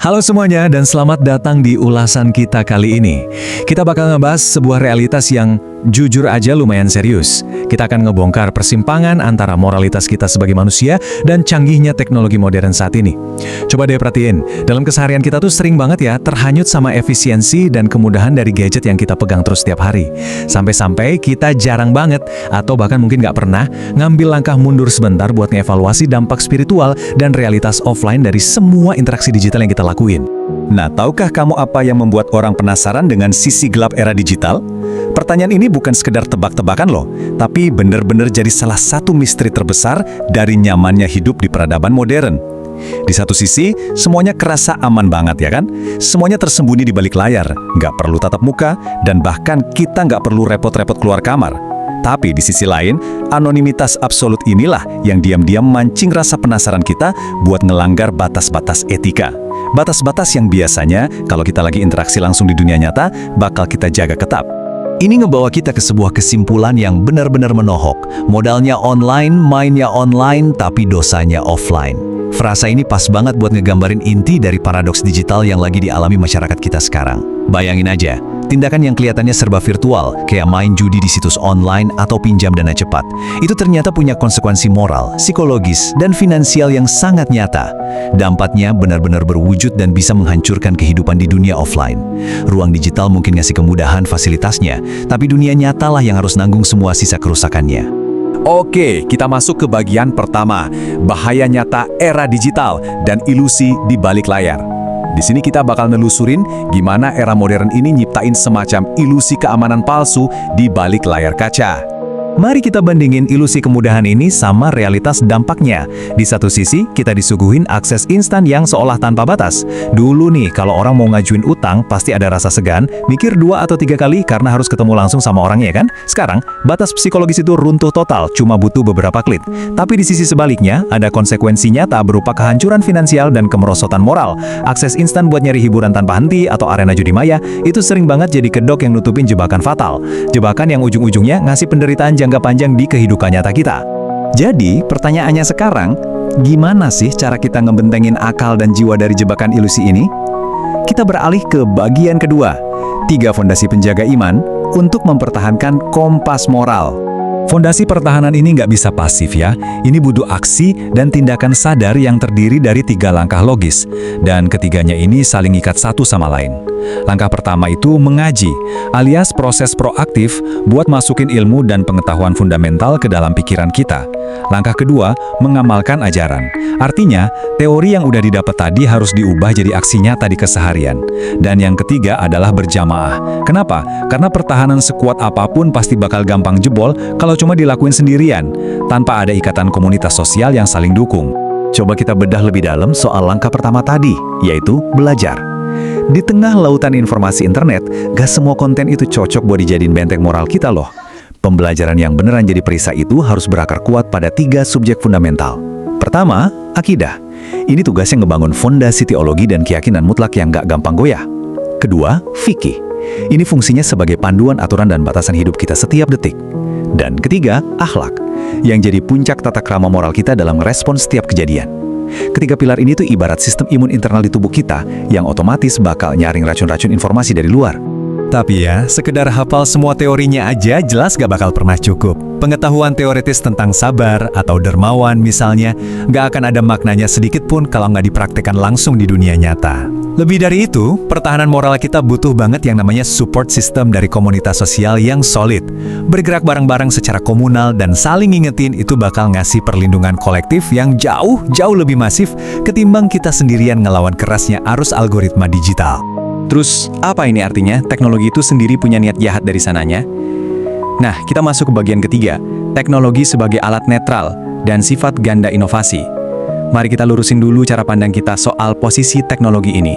Halo semuanya dan selamat datang di ulasan kita kali ini. Kita bakal ngebahas sebuah realitas yang jujur aja lumayan serius. Kita akan ngebongkar persimpangan antara moralitas kita sebagai manusia dan canggihnya teknologi modern saat ini. Coba deh perhatiin, dalam keseharian kita tuh sering banget ya terhanyut sama efisiensi dan kemudahan dari gadget yang kita pegang terus setiap hari. Sampai-sampai kita jarang banget, atau bahkan mungkin nggak pernah, ngambil langkah mundur sebentar buat ngevaluasi dampak spiritual dan realitas offline dari semua interaksi digital yang kita lakuin. Nah, tahukah kamu apa yang membuat orang penasaran dengan sisi gelap era digital? Pertanyaan ini bukan sekedar tebak-tebakan loh, tapi benar-benar jadi salah satu misteri terbesar dari nyamannya hidup di peradaban modern. Di satu sisi, semuanya kerasa aman banget ya kan? Semuanya tersembunyi di balik layar, nggak perlu tatap muka, dan bahkan kita nggak perlu repot-repot keluar kamar. Tapi di sisi lain, anonimitas absolut inilah yang diam-diam mancing rasa penasaran kita buat ngelanggar batas-batas etika. Batas-batas yang biasanya kalau kita lagi interaksi langsung di dunia nyata, bakal kita jaga ketat. Ini ngebawa kita ke sebuah kesimpulan yang benar-benar menohok. Modalnya online, mainnya online, tapi dosanya offline. Frasa ini pas banget buat ngegambarin inti dari paradoks digital yang lagi dialami masyarakat kita sekarang. Bayangin aja, tindakan yang kelihatannya serba virtual, kayak main judi di situs online atau pinjam dana cepat, itu ternyata punya konsekuensi moral, psikologis, dan finansial yang sangat nyata. Dampaknya benar-benar berwujud dan bisa menghancurkan kehidupan di dunia offline. Ruang digital mungkin ngasih kemudahan fasilitasnya, tapi dunia nyatalah yang harus nanggung semua sisa kerusakannya. Oke, kita masuk ke bagian pertama, bahaya nyata era digital dan ilusi di balik layar. Di sini kita bakal nelusurin gimana era modern ini nyiptain semacam ilusi keamanan palsu di balik layar kaca. Mari kita bandingin ilusi kemudahan ini sama realitas dampaknya. Di satu sisi, kita disuguhin akses instan yang seolah tanpa batas. Dulu nih, kalau orang mau ngajuin utang, pasti ada rasa segan, mikir 2 atau 3 kali karena harus ketemu langsung sama orangnya kan? Sekarang, batas psikologis itu runtuh total, cuma butuh beberapa klik. Tapi di sisi sebaliknya, ada konsekuensi nyata berupa kehancuran finansial dan kemerosotan moral. Akses instan buat nyari hiburan tanpa henti atau arena judi maya, itu sering banget jadi kedok yang nutupin jebakan fatal. Jebakan yang ujung-ujungnya ngasih penderitaan jangka panjang di kehidupan nyata kita. Jadi, pertanyaannya sekarang, gimana sih cara kita ngebentengin akal dan jiwa dari jebakan ilusi ini? Kita beralih ke bagian kedua, 3 fondasi penjaga iman untuk mempertahankan kompas moral. Fondasi pertahanan ini nggak bisa pasif ya, ini butuh aksi dan tindakan sadar yang terdiri dari 3 langkah logis, dan ketiganya ini saling ikat satu sama lain. Langkah pertama itu mengaji, alias proses proaktif buat masukin ilmu dan pengetahuan fundamental ke dalam pikiran kita. Langkah kedua, mengamalkan ajaran. Artinya, teori yang udah didapat tadi harus diubah jadi aksi nyata di keseharian. Dan yang ketiga adalah berjamaah. Kenapa? Karena pertahanan sekuat apapun pasti bakal gampang jebol kalau cuma dilakuin sendirian, tanpa ada ikatan komunitas sosial yang saling dukung. Coba kita bedah lebih dalam soal langkah pertama tadi, yaitu belajar. Di tengah lautan informasi internet, gak semua konten itu cocok buat dijadiin benteng moral kita loh. Pembelajaran yang beneran jadi perisai itu harus berakar kuat pada 3 subjek fundamental. Pertama, akidah. Ini tugasnya ngebangun fondasi teologi dan keyakinan mutlak yang gak gampang goyah. Kedua, fikih. Ini fungsinya sebagai panduan aturan dan batasan hidup kita setiap detik. Dan ketiga, akhlak, yang jadi puncak tata krama moral kita dalam respons setiap kejadian. Ketiga pilar ini tuh ibarat sistem imun internal di tubuh kita yang otomatis bakal nyaring racun-racun informasi dari luar. Tapi ya, sekedar hafal semua teorinya aja jelas gak bakal pernah cukup. Pengetahuan teoritis tentang sabar atau dermawan misalnya, gak akan ada maknanya sedikit pun kalau nggak dipraktekkan langsung di dunia nyata. Lebih dari itu, pertahanan moral kita butuh banget yang namanya support system dari komunitas sosial yang solid. Bergerak bareng-bareng secara komunal dan saling ngingetin itu bakal ngasih perlindungan kolektif yang jauh lebih masif ketimbang kita sendirian ngelawan kerasnya arus algoritma digital. Terus, apa ini artinya? Teknologi itu sendiri punya niat jahat dari sananya? Nah, kita masuk ke bagian ketiga, teknologi sebagai alat netral dan sifat ganda inovasi. Mari kita lurusin dulu cara pandang kita soal posisi teknologi ini.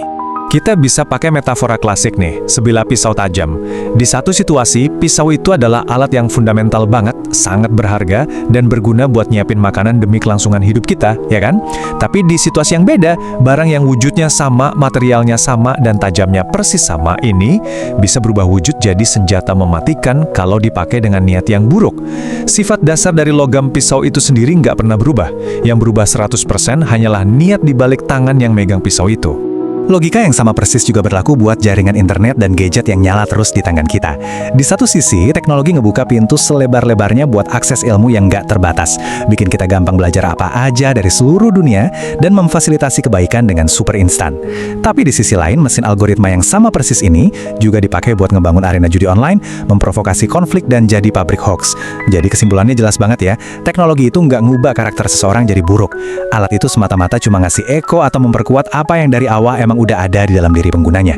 Kita bisa pakai metafora klasik nih, sebilah pisau tajam. Di satu situasi, pisau itu adalah alat yang fundamental banget, sangat berharga, dan berguna buat nyiapin makanan demi kelangsungan hidup kita, ya kan? Tapi di situasi yang beda, barang yang wujudnya sama, materialnya sama, dan tajamnya persis sama ini bisa berubah wujud jadi senjata mematikan kalau dipakai dengan niat yang buruk. Sifat dasar dari logam pisau itu sendiri nggak pernah berubah. Yang berubah 100% hanyalah niat di balik tangan yang megang pisau itu. Logika yang sama persis juga berlaku buat jaringan internet dan gadget yang nyala terus di tangan kita. Di satu sisi, teknologi ngebuka pintu selebar-lebarnya buat akses ilmu yang nggak terbatas, bikin kita gampang belajar apa aja dari seluruh dunia, dan memfasilitasi kebaikan dengan super instan. Tapi di sisi lain, mesin algoritma yang sama persis ini juga dipakai buat ngebangun arena judi online, memprovokasi konflik, dan jadi pabrik hoax. Jadi kesimpulannya jelas banget ya, teknologi itu nggak ngubah karakter seseorang jadi buruk. Alat itu semata-mata cuma ngasih eko atau memperkuat apa yang dari awal emang udah ada di dalam diri penggunanya.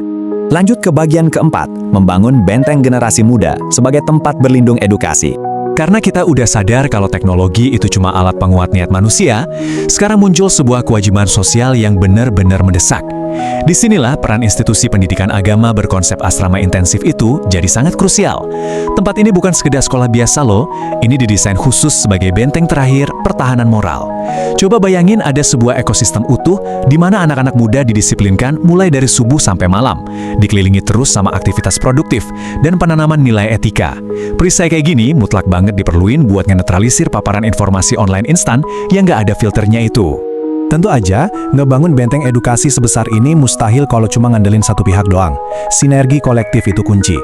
Lanjut ke bagian keempat, membangun benteng generasi muda sebagai tempat berlindung edukasi. Karena kita udah sadar kalau teknologi itu cuma alat penguat niat manusia, sekarang muncul sebuah kewajiban sosial yang benar-benar mendesak. Disinilah peran institusi pendidikan agama berkonsep asrama intensif itu jadi sangat krusial. Tempat ini bukan sekedar sekolah biasa loh, ini didesain khusus sebagai benteng terakhir pertahanan moral. Coba bayangin ada sebuah ekosistem utuh di mana anak-anak muda didisiplinkan mulai dari subuh sampai malam, dikelilingi terus sama aktivitas produktif dan penanaman nilai etika. Perisai kayak gini mutlak banget diperluin buat ngenetralisir paparan informasi online instan yang nggak ada filternya itu. Tentu aja, ngebangun benteng edukasi sebesar ini mustahil kalau cuma ngandelin satu pihak doang. Sinergi kolektif itu kunci.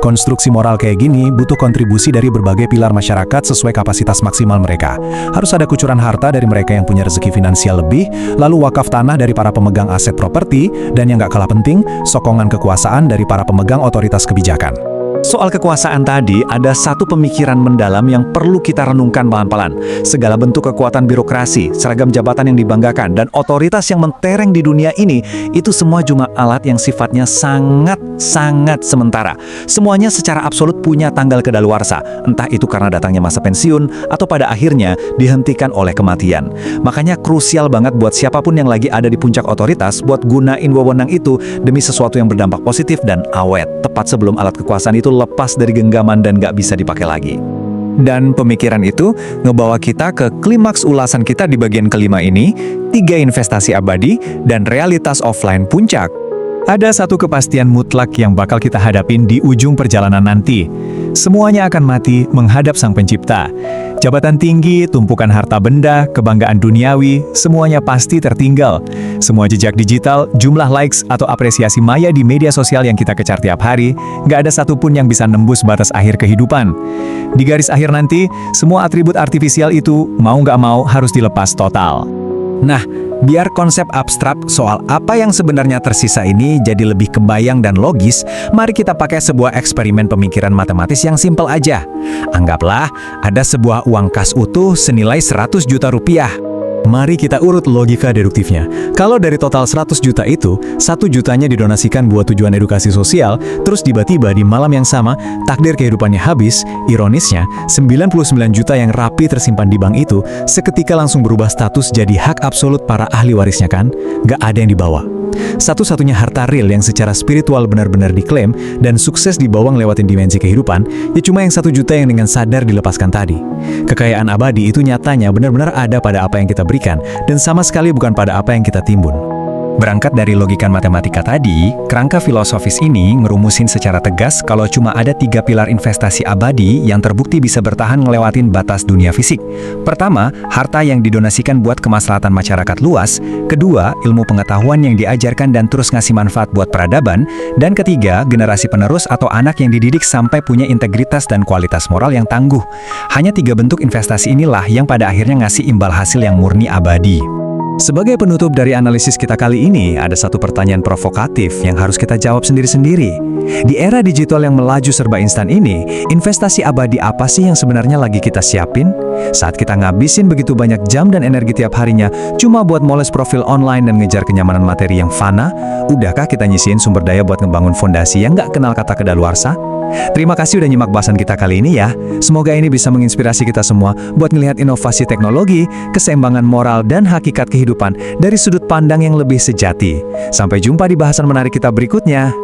Konstruksi moral kayak gini butuh kontribusi dari berbagai pilar masyarakat sesuai kapasitas maksimal mereka. Harus ada kucuran harta dari mereka yang punya rezeki finansial lebih, lalu wakaf tanah dari para pemegang aset properti, dan yang gak kalah penting, sokongan kekuasaan dari para pemegang otoritas kebijakan. Soal kekuasaan tadi, ada satu pemikiran mendalam yang perlu kita renungkan pelan-pelan. Segala bentuk kekuatan birokrasi, seragam jabatan yang dibanggakan, dan otoritas yang mentereng di dunia ini, itu semua cuma alat yang sifatnya sangat sementara. Semuanya secara absolut punya tanggal kedaluarsa, entah itu karena datangnya masa pensiun, atau pada akhirnya dihentikan oleh kematian. Makanya krusial banget buat siapapun yang lagi ada di puncak otoritas, buat gunain wewenang itu demi sesuatu yang berdampak positif dan awet, tepat sebelum alat kekuasaan itu lepas dari genggaman dan gak bisa dipakai lagi. Dan pemikiran itu ngebawa kita ke klimaks ulasan kita di bagian kelima ini, 3 investasi abadi dan realitas offline puncak. Ada satu kepastian mutlak yang bakal kita hadapin di ujung perjalanan nanti. Semuanya akan mati menghadap Sang Pencipta. Jabatan tinggi, tumpukan harta benda, kebanggaan duniawi, semuanya pasti tertinggal. Semua jejak digital, jumlah likes atau apresiasi maya di media sosial yang kita kejar tiap hari, nggak ada satupun yang bisa nembus batas akhir kehidupan. Di garis akhir nanti, semua atribut artifisial itu mau nggak mau harus dilepas total. Nah, biar konsep abstrak soal apa yang sebenarnya tersisa ini jadi lebih kebayang dan logis, mari kita pakai sebuah eksperimen pemikiran matematis yang simpel aja. Anggaplah ada sebuah uang kas utuh senilai 100 juta rupiah. Mari kita urut logika deduktifnya. Kalau dari total 100 juta itu, 1 jutanya didonasikan buat tujuan edukasi sosial, terus tiba-tiba di malam yang sama, takdir kehidupannya habis, ironisnya, 99 juta yang rapi tersimpan di bank itu, seketika langsung berubah status jadi hak absolut para ahli warisnya kan? Gak ada yang dibawa. Satu-satunya harta real yang secara spiritual benar-benar diklaim dan sukses dibawa ngelewatin dimensi kehidupan, ya cuma yang 1 juta yang dengan sadar dilepaskan tadi. Kekayaan abadi itu nyatanya benar-benar ada pada apa yang kita berikan, dan sama sekali bukan pada apa yang kita timbun. Berangkat dari logika matematika tadi, kerangka filosofis ini ngerumusin secara tegas kalau cuma ada 3 pilar investasi abadi yang terbukti bisa bertahan ngelewatin batas dunia fisik. Pertama, harta yang didonasikan buat kemaslahatan masyarakat luas. Kedua, ilmu pengetahuan yang diajarkan dan terus ngasih manfaat buat peradaban. Dan ketiga, generasi penerus atau anak yang dididik sampai punya integritas dan kualitas moral yang tangguh. Hanya 3 bentuk investasi inilah yang pada akhirnya ngasih imbal hasil yang murni abadi. Sebagai penutup dari analisis kita kali ini, ada satu pertanyaan provokatif yang harus kita jawab sendiri-sendiri. Di era digital yang melaju serba instan ini, investasi abadi apa sih yang sebenarnya lagi kita siapin? Saat kita ngabisin begitu banyak jam dan energi tiap harinya cuma buat moles profil online dan ngejar kenyamanan materi yang fana, udahkah kita nyisihin sumber daya buat ngebangun fondasi yang nggak kenal kata kedaluarsa? Terima kasih udah nyimak bahasan kita kali ini ya. Semoga ini bisa menginspirasi kita semua buat melihat inovasi teknologi, keseimbangan moral, dan hakikat kehidupan dari sudut pandang yang lebih sejati. Sampai jumpa di bahasan menarik kita berikutnya.